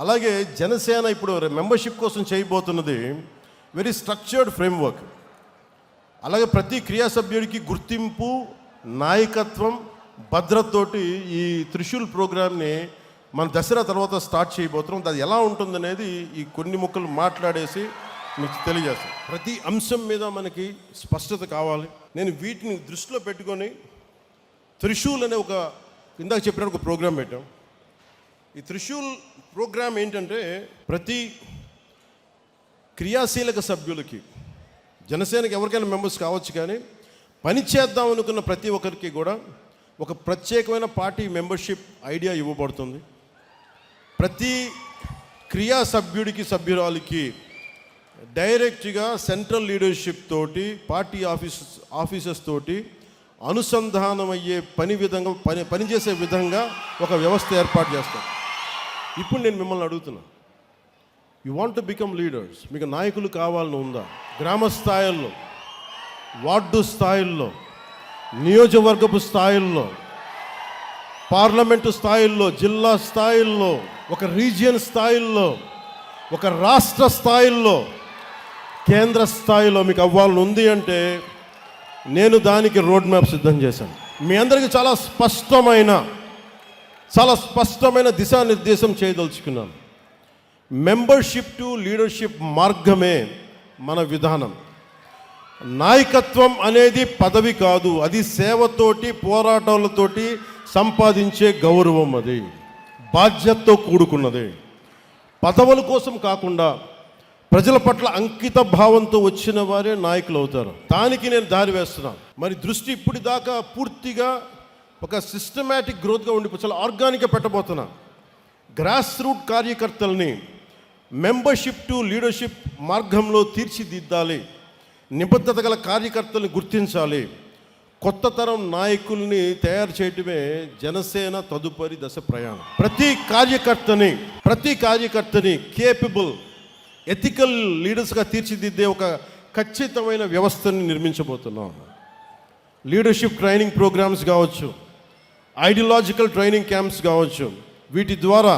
అలాగే జనసేన ఇప్పుడు మెంబర్షిప్ కోసం చేయబోతున్నది వెరీ స్ట్రక్చర్డ్ ఫ్రేమ్వర్క్. అలాగే ప్రతి క్రియా సభ్యుడికి గుర్తింపు, నాయకత్వం, భద్రతతోటి ఈ త్రిశూల్ ప్రోగ్రామ్ని మన దసరా తర్వాత స్టార్ట్ చేయబోతున్నాం. అది ఎలా ఉంటుందనేది ఈ కొన్ని ముక్కలు మాట్లాడేసి మీకు తెలియజేస్తాను. ప్రతి అంశం మీద మనకి స్పష్టత కావాలి. నేను వీటిని దృష్టిలో పెట్టుకొని త్రిశూల్ అనే ఇందాక చెప్పినట్టు ఒక ప్రోగ్రాం పెట్టాం. ఈ త్రిశూల్ ప్రోగ్రాం ఏంటంటే ప్రతి క్రియాశీలక సభ్యులకి, జనసేనకి ఎవరికైనా మెంబర్స్ కావచ్చు, కానీ పని చేద్దాం అనుకున్న ప్రతి ఒక్కరికి కూడా ఒక ప్రత్యేకమైన పార్టీ మెంబర్షిప్ ఐడియా ఇవ్వబడుతుంది. ప్రతి క్రియా సభ్యుడికి, సభ్యురాలికి డైరెక్ట్గా సెంట్రల్ లీడర్షిప్ తోటి, పార్టీ ఆఫీసర్స్ తోటి అనుసంధానం అయ్యే పనిచేసే విధంగా ఒక వ్యవస్థ ఏర్పాటు చేస్తాం. ఇప్పుడు నేను మిమ్మల్ని అడుగుతున్నా, you want to become leaders, మీకు నాయకులు కావాలని ఉందా? గ్రామ స్థాయిల్లో, వార్డు స్థాయిల్లో, నియోజకవర్గపు స్థాయిల్లో, పార్లమెంటు స్థాయిల్లో, జిల్లా స్థాయిల్లో, ఒక రీజియన్ స్థాయిల్లో, ఒక రాష్ట్ర స్థాయిల్లో, కేంద్ర స్థాయిలో మీకు అవ్వాలని ఉంది అంటే నేను దానికి రోడ్ మ్యాప్ సిద్ధం చేశాను. మీ అందరికీ చాలా స్పష్టమైన దిశానిర్దేశం చేయదలుచుకున్నాను. మెంబర్షిప్ టు లీడర్షిప్ మార్గమే మన విధానం. నాయకత్వం అనేది పదవి కాదు, అది సేవతోటి, పోరాటాలతోటి సంపాదించే గౌరవం. అది బాధ్యతతో కూడుకున్నది. పదవుల కోసం కాకుండా ప్రజల పట్ల అంకిత భావంతో వచ్చిన వారే నాయకులు అవుతారు. దానికి నేను దారి వేస్తున్నాను. మరి దృష్టి ఇప్పటిదాకా పూర్తిగా ఒక సిస్టమేటిక్ గ్రోత్గా చాలా ఆర్గానిక్గా పెట్టబోతున్నా. గ్రాస్ రూట్ కార్యకర్తల్ని మెంబర్షిప్ టు లీడర్షిప్ మార్గంలో తీర్చిదిద్దాలి. నిబద్ధత గల కార్యకర్తల్ని గుర్తించాలి. కొత్త తరం నాయకుల్ని తయారు చేయటమే జనసేన తదుపరి దశ ప్రయాణం. ప్రతి కార్యకర్తని కేపబుల్, ఎథికల్ లీడర్స్గా తీర్చిదిద్దే ఒక ఖచ్చితమైన వ్యవస్థని నిర్మించబోతున్నాం. లీడర్షిప్ ట్రైనింగ్ ప్రోగ్రామ్స్ కావచ్చు, ఐడియాలజికల్ ట్రైనింగ్ క్యాంప్స్ కావచ్చు, వీటి ద్వారా